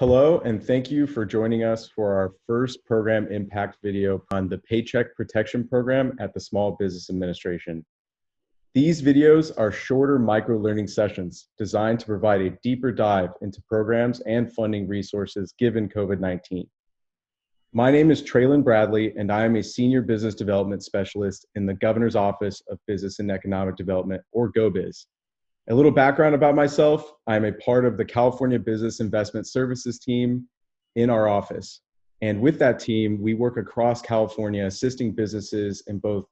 Hello, and thank you for joining us for our first program impact video on the Paycheck Protection Program at the Small Business Administration. These videos are shorter micro-learning sessions designed to provide a deeper dive into programs and funding resources given COVID-19. My name is Traylon Bradley, and I am a Senior Business Development Specialist in the Governor's Office of Business and Economic Development, or GO-Biz. A little background about myself: I'm a part of the California Business Investment Services team in our office. And with that team, we work across California assisting businesses in both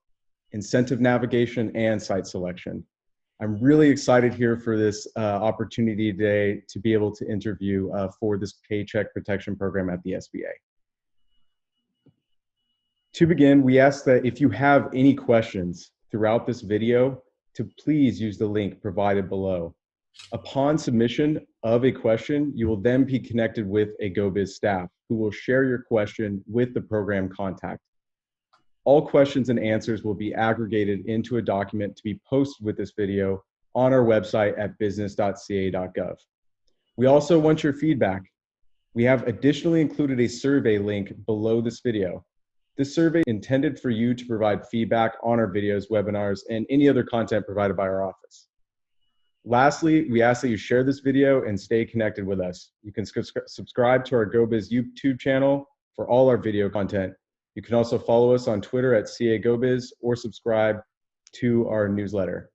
incentive navigation and site selection. I'm really excited here for this opportunity today to be able to interview for this Paycheck Protection Program at the SBA. To begin, we ask that if you have any questions throughout this video, to please use the link provided below. Upon submission of a question, you will then be connected with a GO-Biz staff who will share your question with the program contact. All questions and answers will be aggregated into a document to be posted with this video on our website at business.ca.gov. We also want your feedback. We have additionally included a survey link below this video. This survey is intended for you to provide feedback on our videos, webinars, and any other content provided by our office. Lastly, we ask that you share this video and stay connected with us. You can subscribe to our GO-Biz YouTube channel for all our video content. You can also follow us on Twitter at CA-GO-Biz or subscribe to our newsletter.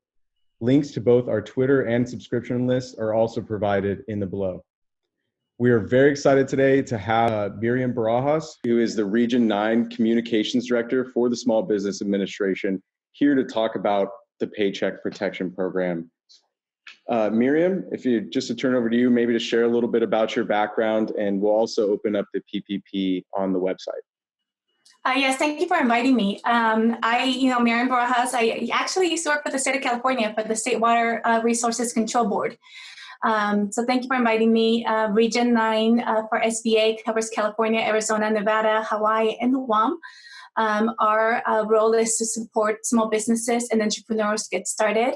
Links to both our Twitter and subscription lists are also provided in the below. We are very excited today to have Miriam Barajas, who is the Region 9 Communications Director for the Small Business Administration, here to talk about the Paycheck Protection Program. Miriam, if you just to turn over to you, maybe to share a little bit about your background, and we'll also open up the PPP on the website. Yes, thank you for inviting me. Miriam Barajas, I actually used to work for the state of California for the State Water Resources Control Board. So thank you for inviting me. Region 9 for SBA covers California, Arizona, Nevada, Hawaii, and Guam. Our role is to support small businesses and entrepreneurs get started,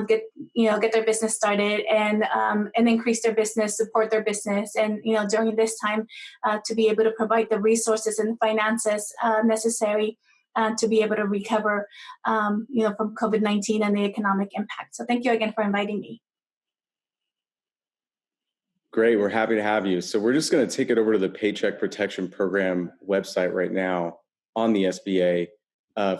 get their business started, and increase their business, support their business, and during this time to be able to provide the resources and the finances necessary to be able to recover, from COVID-19 and the economic impact. So thank you again for inviting me. Great, we're happy to have you. So we're just going to take it over to the Paycheck Protection Program website right now on the SBA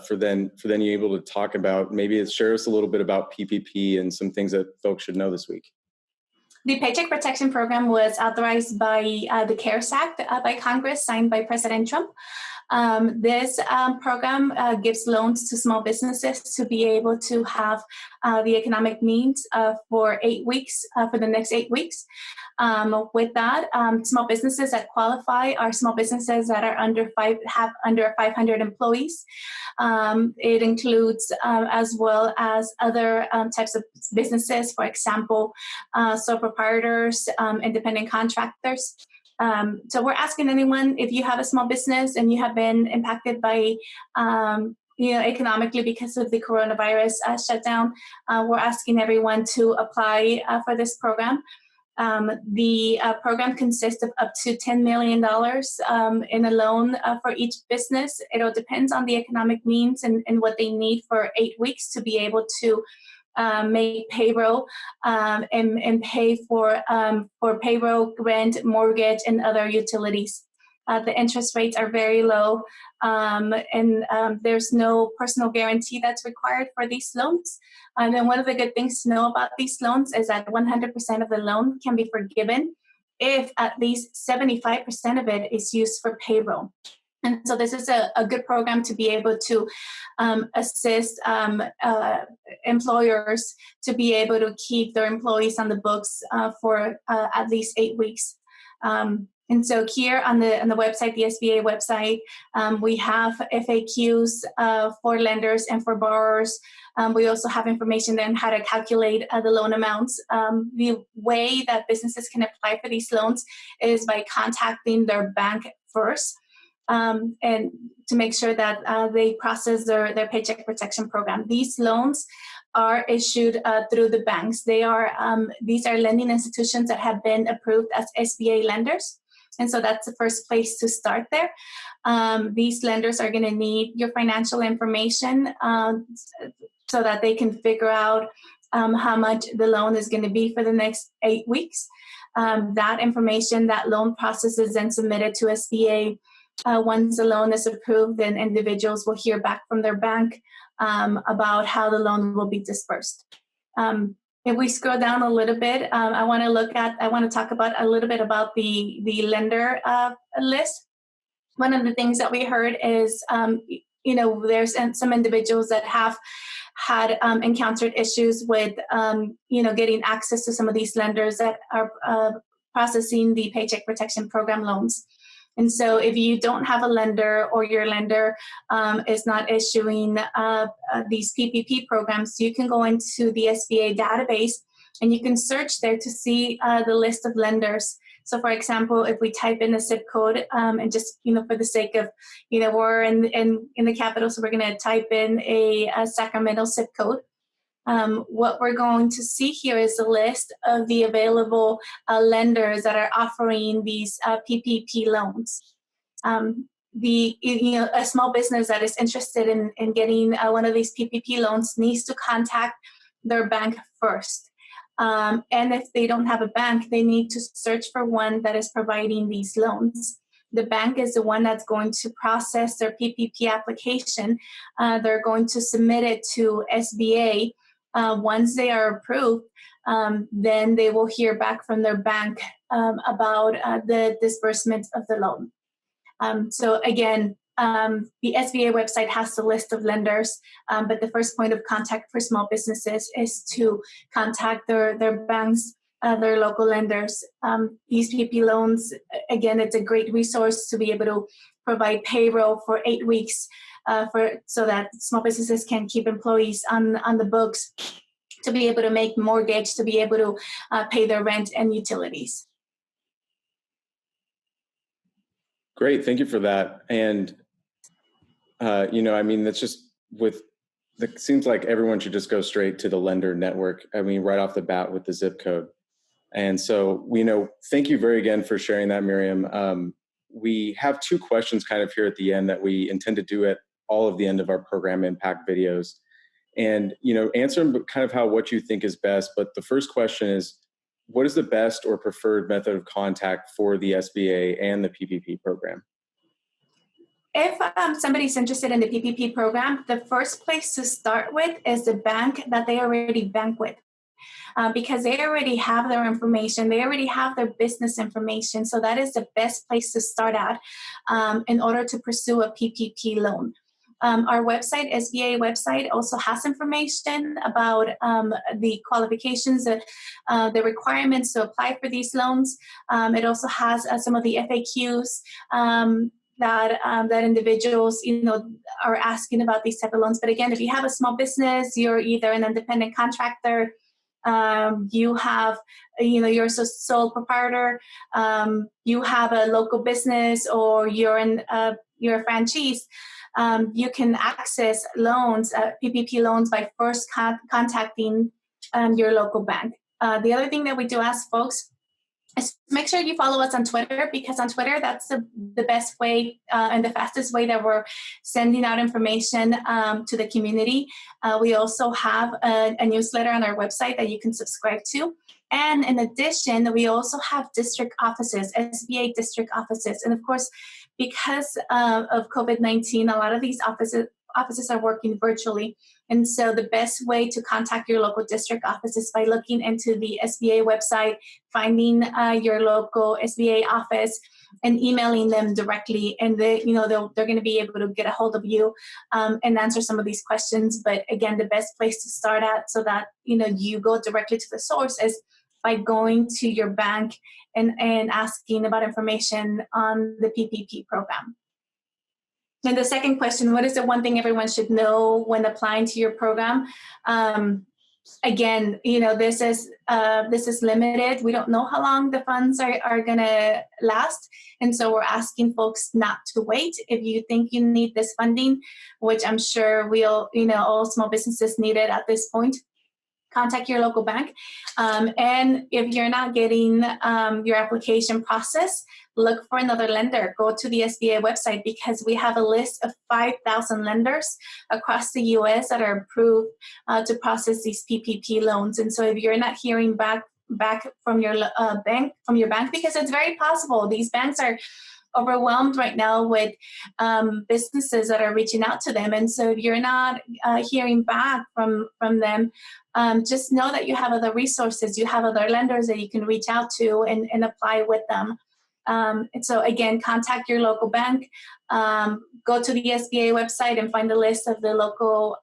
for then you able to talk about, maybe share us a little bit about PPP and some things that folks should know this week. The Paycheck Protection Program was authorized by the CARES Act by Congress, signed by President Trump. This program gives loans to small businesses to be able to have the economic means for 8 weeks, for the next 8 weeks. With that, small businesses that qualify are small businesses that are under 500 employees. It includes as well as other types of businesses, for example, sole proprietors, independent contractors. So we're asking anyone, if you have a small business and you have been impacted by economically because of the coronavirus shutdown, we're asking everyone to apply for this program. The program consists of up to $10 million in a loan for each business. It all depends on the economic means and what they need for 8 weeks to be able to make payroll and pay for payroll, rent, mortgage, and other utilities. The interest rates are very low, and there's no personal guarantee that's required for these loans. And one of the good things to know about these loans is that 100% of the loan can be forgiven if at least 75% of it is used for payroll. And so this is a good program to be able to assist employers to be able to keep their employees on the books for at least 8 weeks. And so here on the website, the SBA website, we have FAQs for lenders and for borrowers. We also have information on how to calculate the loan amounts. The way that businesses can apply for these loans is by contacting their bank first. And to make sure that they process their Paycheck Protection Program. These loans are issued through the banks. These are lending institutions that have been approved as SBA lenders. And so that's the first place to start there. These lenders are going to need your financial information so that they can figure out how much the loan is going to be for the next 8 weeks. That information, that loan process is then submitted to SBA. Once the loan is approved, then individuals will hear back from their bank about how the loan will be dispersed. If we scroll down a little bit, I want to talk about a little bit about the lender list. One of the things that we heard is, there's some individuals that have had encountered issues with, getting access to some of these lenders that are processing the Paycheck Protection Program loans. And so if you don't have a lender or your lender is not issuing these PPP programs, you can go into the SBA database and you can search there to see the list of lenders. So for example, if we type in the zip code and just, for the sake of, we're in the capital, so we're going to type in a Sacramento zip code. What we're going to see here is a list of the available lenders that are offering these PPP loans. A small business that is interested in getting one of these PPP loans needs to contact their bank first. And if they don't have a bank, they need to search for one that is providing these loans. The bank is the one that's going to process their PPP application. They're going to submit it to SBA. Once they are approved, then they will hear back from their bank about the disbursement of the loan. So again, the SBA website has the list of lenders, but the first point of contact for small businesses is to contact their banks, their local lenders. These PPP loans, again, it's a great resource to be able to provide payroll for 8 weeks so that small businesses can keep employees on the books, to be able to make mortgage, to be able to pay their rent and utilities. Great, thank you for that. And that's just it seems like everyone should just go straight to the lender network. Right off the bat with the zip code. And so, thank you very again for sharing that, Miriam. We have 2 questions kind of here at the end that we intend to do at all of the end of our program impact videos. And, answer them kind of what you think is best. But the first question is, what is the best or preferred method of contact for the SBA and the PPP program? If somebody's interested in the PPP program, the first place to start with is the bank that they already bank with. Because they already have their information, they already have their business information. So that is the best place to start at in order to pursue a PPP loan. Our website, SBA website, also has information about the qualifications, the requirements to apply for these loans. It also has some of the FAQs that individuals, are asking about these type of loans. But again, if you have a small business, you're either an independent contractor, you have, you're a sole proprietor, you have a local business, or you're a franchise, you can access loans, PPP loans, by first contacting your local bank. The other thing that we do ask folks is make sure you follow us on Twitter, because on Twitter, that's the best way and the fastest way that we're sending out information to the community. We also have a newsletter on our website that you can subscribe to. And in addition, we also have district offices, SBA district offices. And of course, because of COVID-19, a lot of these offices are working virtually. And so the best way to contact your local district office is by looking into the SBA website, finding your local SBA office, and emailing them directly. And they're going to be able to get a hold of you and answer some of these questions. But again, the best place to start at, so that you go directly to the source, is by going to your bank and asking about information on the PPP program. And the second question, what is the one thing everyone should know when applying to your program? Again, this is limited. We don't know how long the funds are going to last. And so we're asking folks not to wait. If you think you need this funding, which I'm sure all small businesses need it at this point, contact your local bank. And if you're not getting your application processed, look for another lender. Go to the SBA website, because we have a list of 5,000 lenders across the U.S. that are approved to process these PPP loans. And so if you're not hearing back from your bank, because it's very possible these banks are overwhelmed right now with businesses that are reaching out to them. And so if you're not hearing back from them, just know that you have other resources. You have other lenders that you can reach out to and apply with them. And so again, contact your local bank, go to the SBA website and find a list of the local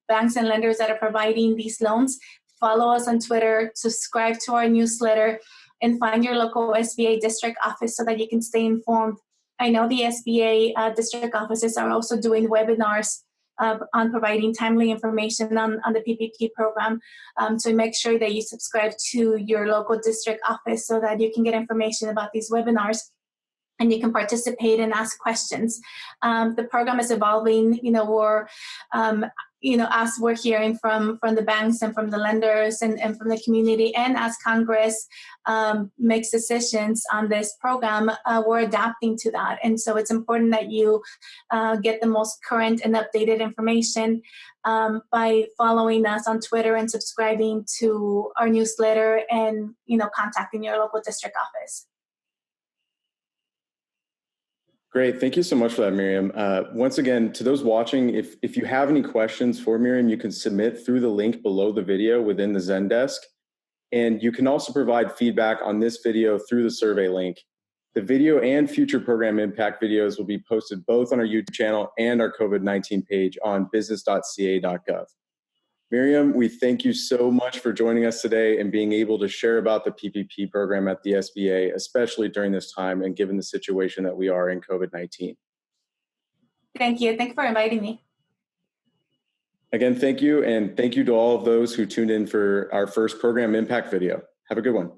banks and lenders that are providing these loans. Follow us on Twitter, subscribe to our newsletter, and find your local SBA district office so that you can stay informed. I know the SBA district offices are also doing webinars on providing timely information on the PPP program. So make sure that you subscribe to your local district office so that you can get information about these webinars and you can participate and ask questions. The program is evolving. As we're hearing from the banks and from the lenders and from the community, and as Congress makes decisions on this program, we're adapting to that. And so it's important that you get the most current and updated information by following us on Twitter and subscribing to our newsletter and, contacting your local district office. Great. Thank you so much for that, Miriam. Once again, to those watching, if you have any questions for Miriam, you can submit through the link below the video within the Zendesk. And you can also provide feedback on this video through the survey link. The video and future program impact videos will be posted both on our YouTube channel and our COVID-19 page on business.ca.gov. Miriam, we thank you so much for joining us today and being able to share about the PPP program at the SBA, especially during this time and given the situation that we are in COVID-19. Thank you. Thank you for inviting me. Again, thank you. And thank you to all of those who tuned in for our first program impact video. Have a good one.